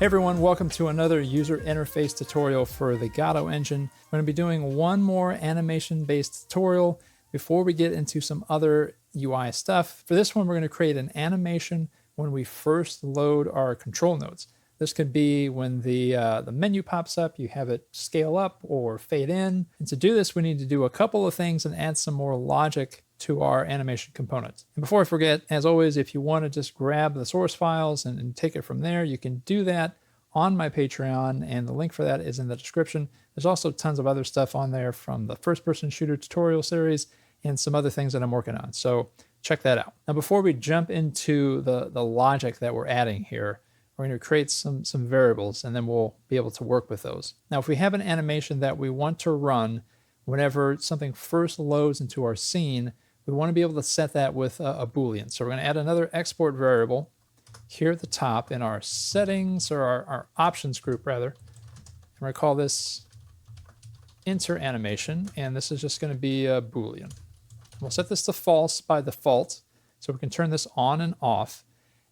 Hey everyone, welcome to another user interface tutorial for the Godot engine. We're going to be doing one more animation-based tutorial before we get into some other UI stuff. For this one, we're going to create an animation when we first load our control nodes. This could be when the menu pops up, you have it scale up or fade in. And to do this, we need to do a couple of things and add some more logic to our animation components. And before I forget, as always, if you want to just grab the source files and take it from there, you can do that on my Patreon, and the link for that is in the description. There's also tons of other stuff on there from the first-person shooter tutorial series and some other things that I'm working on. So check that out. Now, before we jump into the logic that we're adding here, we're going to create some variables, and then we'll be able to work with those. Now, if we have an animation that we want to run whenever something first loads into our scene, we want to be able to set that with a Boolean. So we're going to add another export variable here at the top in our settings, or our options group rather. And we're going to call this enter animation, and this is just going to be a Boolean. We'll set this to false by default, so we can turn this on and off.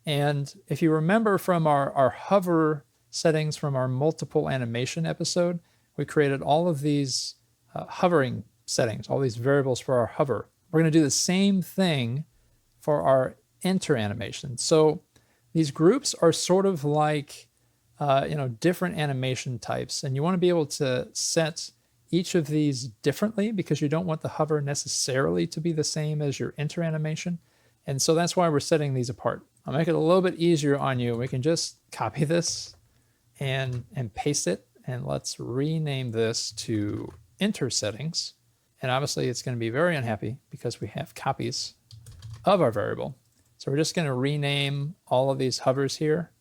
And if you remember from our hover settings from our multiple animation episode, we created all of these hovering settings, all these variables for our hover. We're going to do the same thing for our enter animation. So these groups are sort of like different animation types, and you want to be able to set each of these differently because you don't want the hover necessarily to be the same as your enter animation. And so that's why we're setting these apart. I'll make it a little bit easier on you. We can just copy this and paste it, and let's rename this to enter settings. And obviously it's going to be very unhappy because we have copies of our variable. So we're just going to rename all of these hovers here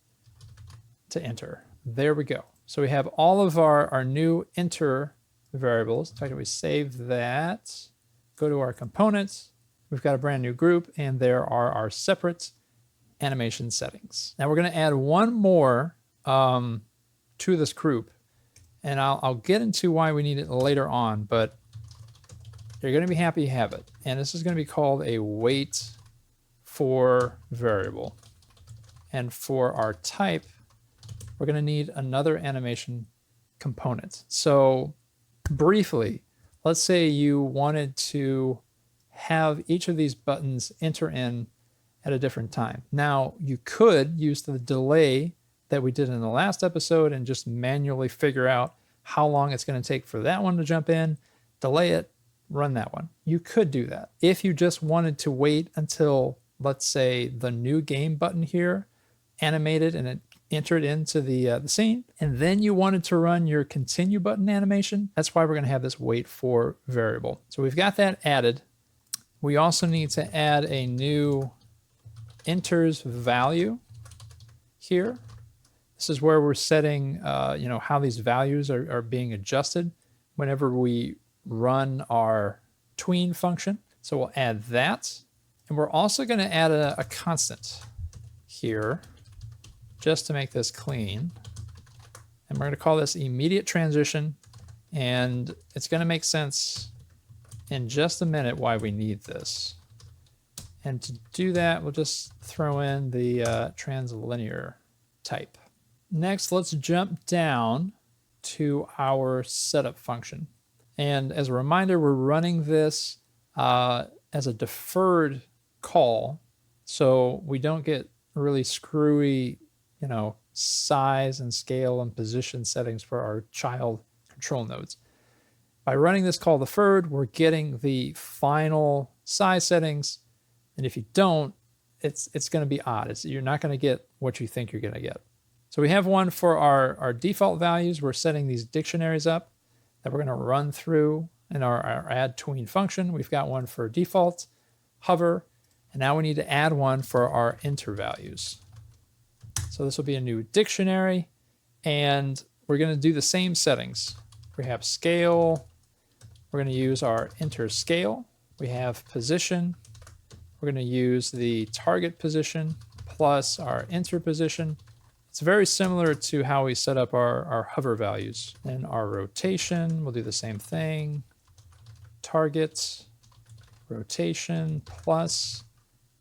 to enter. There we go. So we have all of our new enter variables. In fact, if we save that, go to our components, we've got a brand new group, and there are our separate animation settings. Now we're going to add one more to this group, and I'll get into why we need it later on, but you're going to be happy you have it. And this is going to be called a wait for variable. And for our type, we're going to need another animation component. So briefly, let's say you wanted to have each of these buttons enter in at a different time. Now, you could use the delay that we did in the last episode and just manually figure out how long it's going to take for that one to jump in, delay it, run that one. You could do that. If you just wanted to wait until, let's say, the new game button here animated and it entered into the scene, and then you wanted to run your continue button animation, that's why we're going to have this wait for variable. So we've got that added. We also need to add a new enters value here. This is where we're setting how these values are being adjusted whenever we run our tween function. So we'll add that. And we're also going to add a constant here just to make this clean. And we're going to call this immediate transition. And it's going to make sense in just a minute why we need this. And to do that, we'll just throw in the translinear type. Next, let's jump down to our setup function. And as a reminder, we're running this as a deferred call, so we don't get really screwy, size and scale and position settings for our child control nodes. By running this call deferred, we're getting the final size settings, and if you don't, it's going to be odd. You're not going to get what you think you're going to get. So we have one for our default values. We're setting these dictionaries up that we're going to run through in our add tween function. We've got one for default, hover, and now we need to add one for our enter values. So this will be a new dictionary, and we're going to do the same settings. We have scale. We're going to use our enter scale. We have position. We're going to use the target position plus our enter position. It's very similar to how we set up our hover values. And our rotation, we'll do the same thing. Target, rotation plus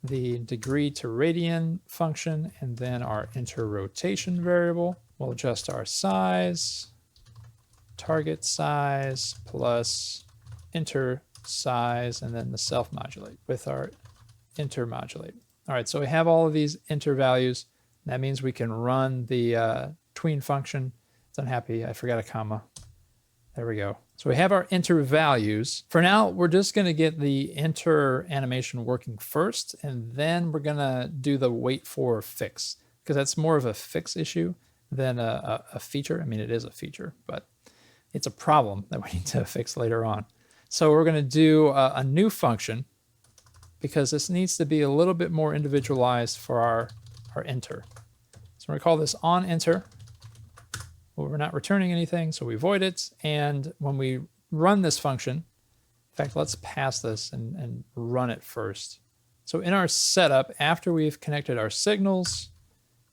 the degree to radian function, and then our enter rotation variable. We'll adjust our size, target size plus enter size, and then the self modulate with our enter modulate. All right, so we have all of these enter values. That means we can run the tween function. It's unhappy, I forgot a comma. There we go. So we have our enter values. For now, we're just gonna get the enter animation working first, and then we're gonna do the wait for fix, because that's more of a fix issue than a feature. I mean, it is a feature, but it's a problem that we need to fix later on. So we're gonna do a new function, because this needs to be a little bit more individualized for our enter. So we're gonna call this OnEnter. Well, we're not returning anything, so we void it. And when we run this function, in fact, let's pass this and run it first. So in our setup, after we've connected our signals,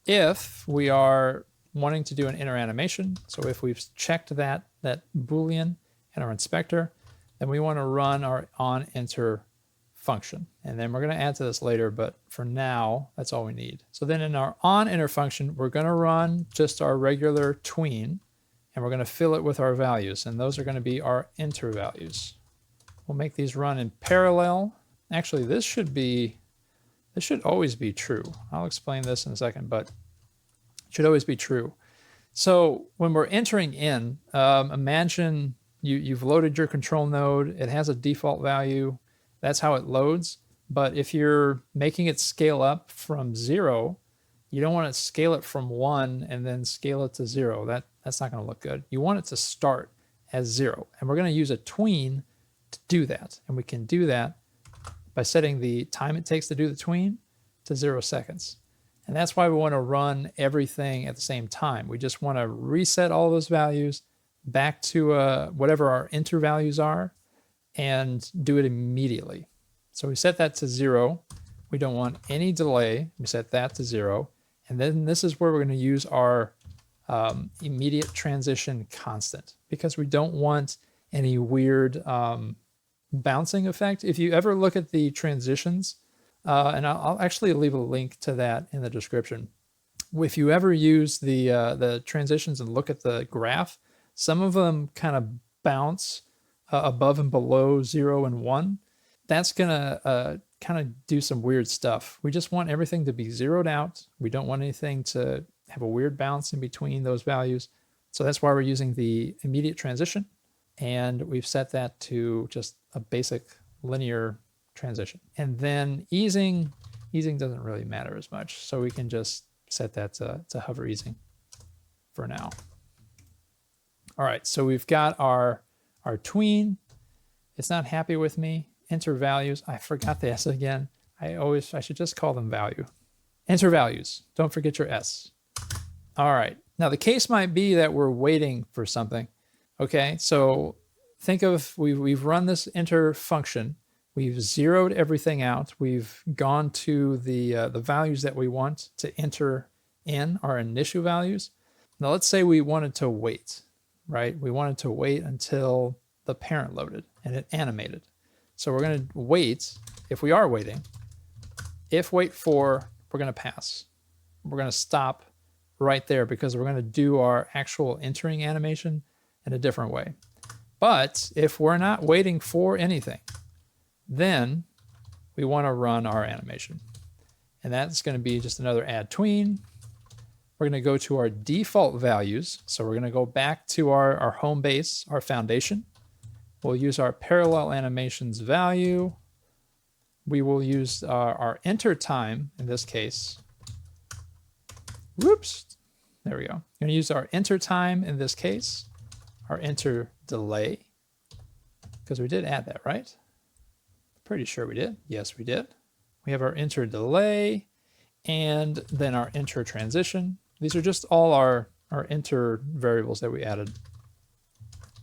if we are wanting to do an enter animation, so if we've checked that Boolean in our inspector, then we want to run our OnEnter function. And then we're going to add to this later, but for now, that's all we need. So then in our OnEnter function, we're going to run just our regular tween, and we're going to fill it with our values. And those are going to be our enter values. We'll make these run in parallel. Actually, this should always be true. I'll explain this in a second, but it should always be true. So when we're entering in, imagine you've loaded your control node. It has a default value. That's how it loads. But if you're making it scale up from 0, you don't want to scale it from 1 and then scale it to 0. That's not going to look good. You want it to start as 0. And we're going to use a tween to do that. And we can do that by setting the time it takes to do the tween to 0 seconds. And that's why we want to run everything at the same time. We just want to reset all those values back to whatever our enter values are, and do it immediately. So we set that to 0. We don't want any delay. We set that to 0. And then this is where we're going to use our immediate transition constant, because we don't want any weird bouncing effect. If you ever look at the transitions, and I'll actually leave a link to that in the description. If you ever use the transitions and look at the graph, some of them kind of bounce above and below 0 and 1. That's gonna kind of do some weird stuff. We just want everything to be zeroed out. We don't want anything to have a weird bounce in between those values. So that's why we're using the immediate transition. And we've set that to just a basic linear transition. And then easing doesn't really matter as much. So we can just set that to hover easing for now. All right, so we've got our tween. It's not happy with me. Enter values. I forgot the S again. I should just call them value. Enter values. Don't forget your S. All right. Now the case might be that we're waiting for something. Okay, so think of we've run this enter function. We've zeroed everything out. We've gone to the values that we want to enter in, our initial values. Now let's say we wanted to wait. Right? We wanted to wait until the parent loaded and it animated. So we're going to wait. If we are waiting, if wait for, we're going to pass. We're going to stop right there because we're going to do our actual entering animation in a different way. But if we're not waiting for anything, then we want to run our animation. And that's going to be just another add tween. We're going to go to our default values. So we're going to go back to our home base, our foundation. We'll use our parallel animations value. We will use our enter time in this case. Whoops, there we go. We're going to use our enter time in this case, our enter delay, because we did add that, right? Pretty sure we did. Yes, we did. We have our enter delay and then our enter transition. These are just all our enter variables that we added,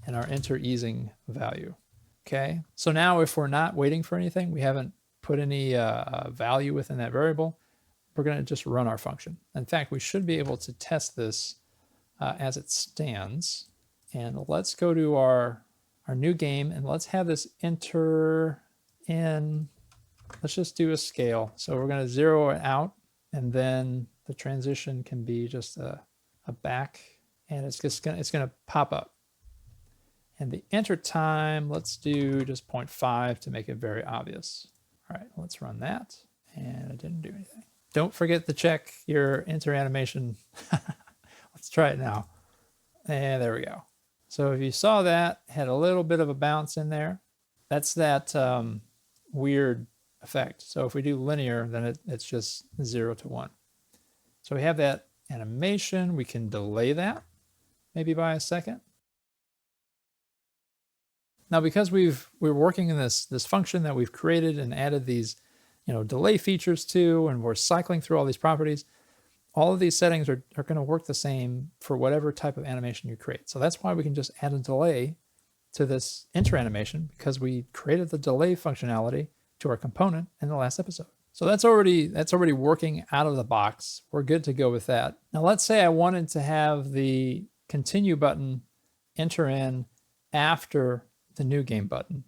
and our enter easing value. Okay, so now if we're not waiting for anything, we haven't put any value within that variable, we're going to just run our function. In fact, we should be able to test this as it stands. And let's go to our new game, and let's have this enter in let's just do a scale. So we're going to zero it out, and then the transition can be just a back, and it's going to pop up. And the enter time, let's do just 0.5 to make it very obvious. All right, let's run that. And it didn't do anything. Don't forget to check your enter animation. Let's try it now. And there we go. So if you saw that, had a little bit of a bounce in there. That's that weird effect. So if we do linear, then it's just 0 to 1. So we have that animation. We can delay that maybe by a second. Now, because we're working in this function that we've created and added these, delay features to, and we're cycling through all these properties, all of these settings are going to work the same for whatever type of animation you create. So that's why we can just add a delay to this enter animation, because we created the delay functionality to our component in the last episode. So that's already working out of the box. We're good to go with that. Now let's say I wanted to have the continue button enter in after the new game button.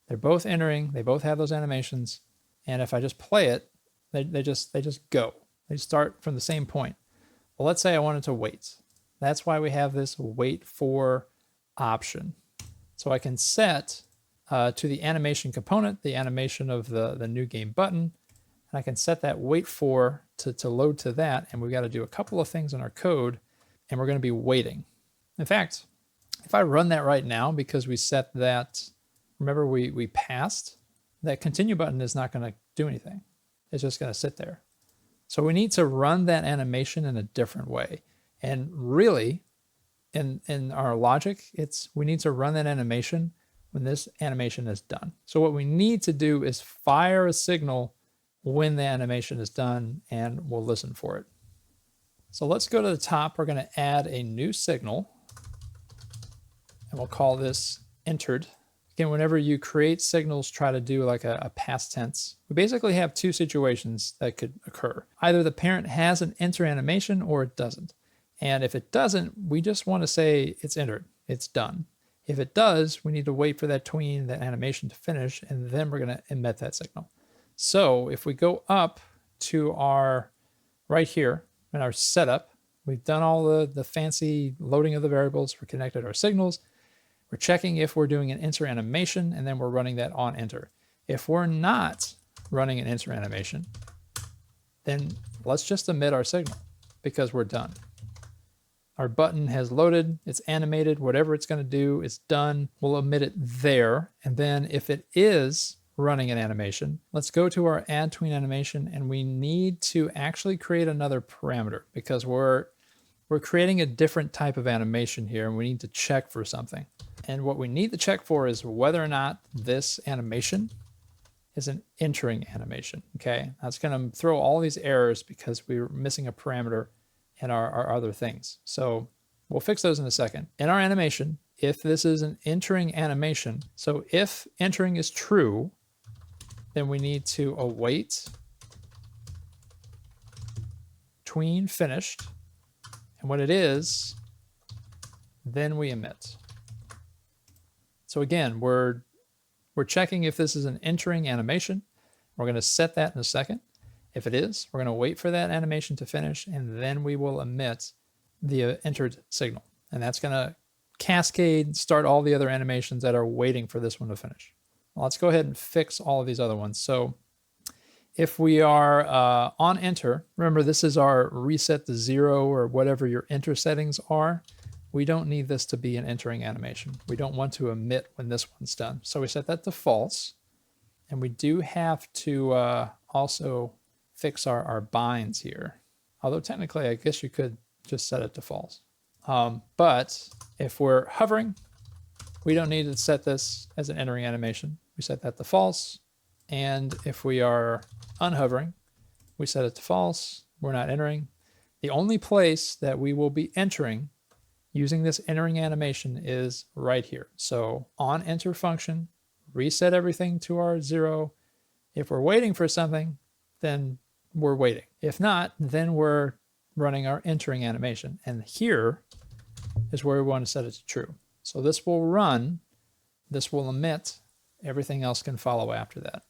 They're both entering, they both have those animations, and if I just play it, they just go. They start from the same point. Well, let's say I wanted to wait. That's why we have this wait for option. So I can set to the animation component, the animation of the new game button, and I can set that wait for to load to that, and we've got to do a couple of things in our code, and we're going to be waiting. In fact, if I run that right now, because we set that, remember we passed, that continue button is not going to do anything. It's just going to sit there. So we need to run that animation in a different way. And really, in our logic, we need to run that animation when this animation is done. So what we need to do is fire a signal when the animation is done, and we'll listen for it. So let's go to the top. We're going to add a new signal, and we'll call this entered. Again, whenever you create signals, try to do like a past tense. We basically have two situations that could occur. Either the parent has an enter animation or it doesn't. And if it doesn't, we just want to say it's entered, it's done. If it does, we need to wait for that tween, that animation to finish, and then we're going to emit that signal. So if we go up to our, right here in our setup, we've done all the fancy loading of the variables, we're connected our signals, we're checking if we're doing an enter animation, and then we're running that OnEnter. If we're not running an enter animation, then let's just emit our signal because we're done. Our button has loaded, it's animated, whatever it's going to do, it's done. We'll emit it there. And then if it is running an animation, let's go to our add tween animation, and we need to actually create another parameter because we're creating a different type of animation here, and we need to check for something. And what we need to check for is whether or not this animation is an entering animation, okay? That's going to throw all these errors because we're missing a parameter in our other things. So we'll fix those in a second. In our animation, if this is an entering animation, so if entering is true, then we need to await tween finished, and when it is, then we emit. So again, we're checking if this is an entering animation. We're going to set that in a second. If it is, we're going to wait for that animation to finish, and then we will emit the entered signal. And that's going to cascade, start all the other animations that are waiting for this one to finish. Well, let's go ahead and fix all of these other ones. So if we are OnEnter, remember this is our reset to 0 or whatever your enter settings are. We don't need this to be an entering animation. We don't want to emit when this one's done. So we set that to false. And we do have to also fix our binds here. Although technically, I guess you could just set it to false. But if we're hovering, we don't need to set this as an entering animation. We set that to false. And if we are unhovering, we set it to false. We're not entering. The only place that we will be entering using this entering animation is right here. So OnEnter function, reset everything to our 0. If we're waiting for something, then we're waiting. If not, then we're running our entering animation. And here is where we want to set it to true. So this will run, this will emit, everything else can follow after that.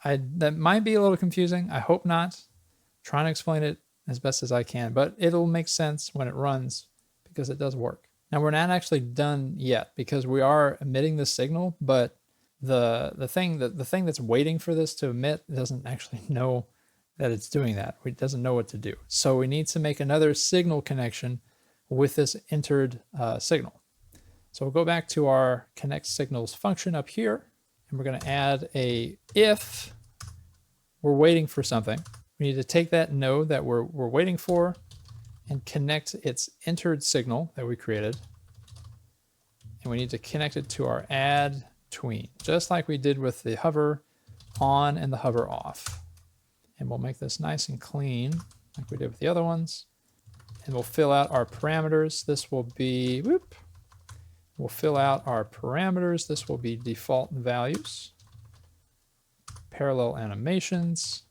That might be a little confusing. I hope not. I'm trying to explain it as best as I can, but it'll make sense when it runs because it does work. Now we're not actually done yet because we are emitting the signal, but the thing that's waiting for this to emit doesn't actually know that it's doing that. It doesn't know what to do. So we need to make another signal connection with this entered signal. So we'll go back to our connect signals function up here, and we're going to add a if we're waiting for something. We need to take that node that we're waiting for and connect its entered signal that we created. And we need to connect it to our add tween, just like we did with the hover on and the hover off. And we'll make this nice and clean like we did with the other ones. And we'll fill out our parameters. This will be, we'll fill out our parameters. This will be default values, parallel animations,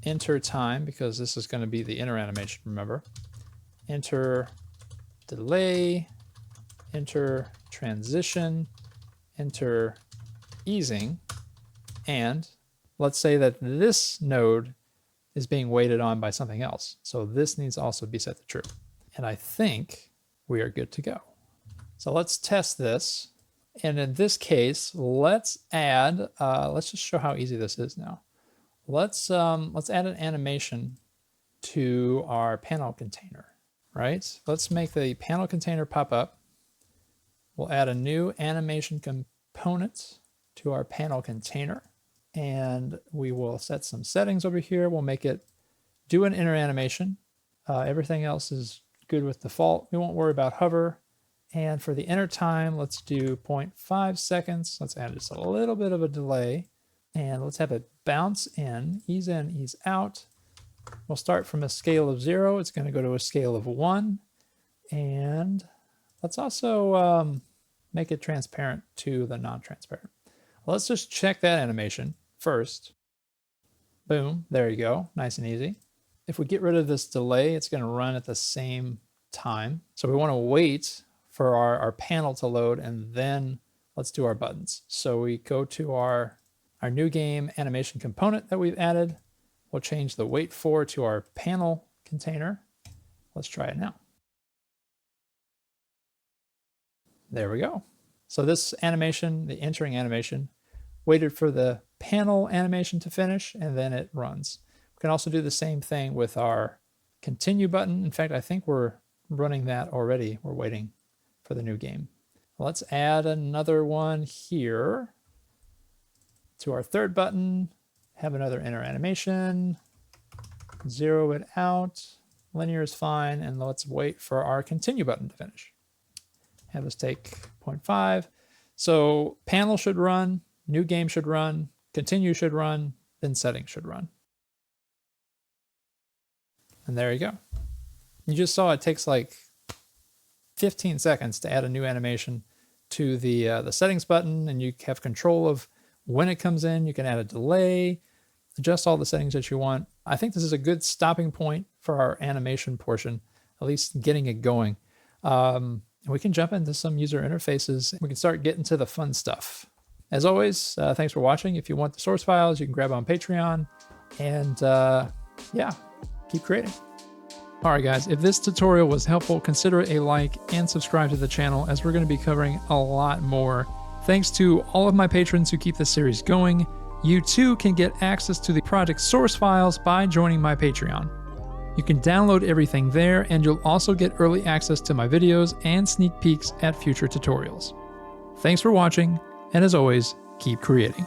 enter time, because this is going to be the enter animation, remember. Enter delay, enter transition, enter easing, and let's say that this node is being waited on by something else. So this needs to also be set to true. And I think we are good to go. So let's test this. And in this case, let's add, let's just show how easy this is now. Let's add an animation to our panel container, right? Let's make the panel container pop up. We'll add a new animation component to our panel container. And we will set some settings over here. We'll make it do an enter animation. Everything else is good with default. We won't worry about hover. And for the enter time, let's do 0.5 seconds. Let's add just a little bit of a delay. And let's have it bounce in, ease out. We'll start from a scale of 0. It's going to go to a scale of 1. And let's also make it transparent to the non-transparent. Let's just check that animation first. Boom, there you go, nice and easy. If we get rid of this delay, it's going to run at the same time. So we want to wait for our panel to load, and then let's do our buttons. So we go to our new game animation component that we've added. We'll change the wait for to our panel container. Let's try it now. There we go. So this animation, the entering animation, waited for the panel animation to finish, and then it runs. We can also do the same thing with our continue button. In fact, I think we're running that already. We're waiting for the new game. Let's add another one here to our third button, have another enter animation, zero it out, linear is fine, and let's wait for our continue button to finish. Have us take 0.5. So panel should run, new game should run, continue should run, then settings should run. And there you go. You just saw it takes like 15 seconds to add a new animation to the settings button, and you have control of when it comes in. You can add a delay, adjust all the settings that you want. I think this is a good stopping point for our animation portion, at least getting it going. We can jump into some user interfaces. We can start getting to the fun stuff. As always, thanks for watching. If you want the source files, you can grab on Patreon. And yeah, keep creating. All right, guys, if this tutorial was helpful, consider a like and subscribe to the channel, as we're going to be covering a lot more. Thanks to all of my patrons who keep this series going. You too can get access to the project source files by joining my Patreon. You can download everything there, and you'll also get early access to my videos and sneak peeks at future tutorials. Thanks for watching, and as always, keep creating.